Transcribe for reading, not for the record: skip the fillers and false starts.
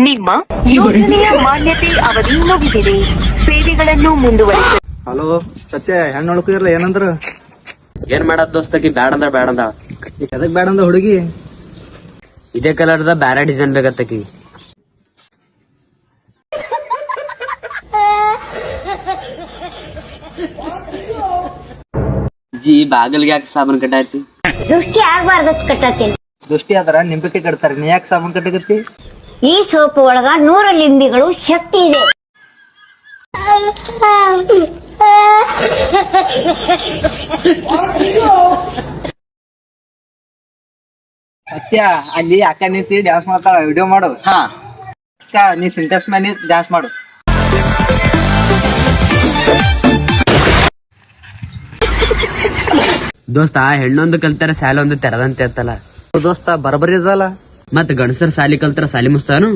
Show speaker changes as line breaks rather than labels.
ನಿಮ್ಮ ಯೋಜನೆಯ ಮಾನ್ಯತೆ ಅವಧಿ ಮುಗಿದಿದೆ. ಸೇವೆಗಳನ್ನು ಮುಂದುವರಿಸಿ.
ಹಲೋ ಸತ್ಯ ಹೆಣ್ಣೊಳಕು ಇರ್ಲ ಏನಂದ್ರ
ಏನ್ ಮಾಡದ್ ದೋಸ್ತಕಿ ಬ್ಯಾಡಂದ್ರ ಬ್ಯಾಡಂದ
ಎದಕ್ ಬೇಡ ಅಂದ ಹುಡುಗಿ
ಇದೇ ಕಲರ್ದ ಬ್ಯಾರೆ ಡಿಸೈನ್ ಬೇಕತ್ತಕಿ. ಜಿ ಬಾಗಲ್ಗೆ ಯಾಕೆ ಸಾಬೂನ್ ಕಟ್ಟಾಯ್ತಿ?
ದೃಷ್ಟಿ ಆಗ್ಬಾರ್ದು ಕಟ್ಟತ್ತೇನೆ.
ದೃಷ್ಟಿ ಆದ್ರ ನಿಂಬಿಕೆ ಕಟ್ತಾರ ನೀ ಯಾಕೆ ಸಾಬೂನ್ ಕಟ್ಟಗತ್ತಿ?
ಈ ಸೋಪು ಒಳಗ 100 ಲಿಂಬಿಗಳು ಶಕ್ತಿ ಇದೆ.
ಸತ್ಯ ಅಲ್ಲಿ ಅಕ್ಕ ನಿಂತಿ ಡ್ಯಾನ್ಸ್ ಮಾಡ್ತಾಳ, ವಿಡಿಯೋ ಮಾಡು.
ಹಾ
ಅಕ್ಕ ನೀ ಸಿಂಟೆಕ್ಸ್ ಮ್ಯಾನ್ ಡ್ಯಾನ್ಸ್ ಮಾಡು.
ದೋಸ್ತ ಹೆಣ್ಣೊಂದು ಕಲ್ತಾರ ಸಾಲ ಒಂದು ತೆರದಂತೆ ಅಂತಲ್ಲ
ದೋಸ್ತ ಬರಬರಿ ಇದಲ್ಲ.
ಮತ್ ಗಂಡಸರ್ ಸಾಲಿ ಕಲ್ತಾರ ಸಾಲಿ ಮುಸ್ತಾನು.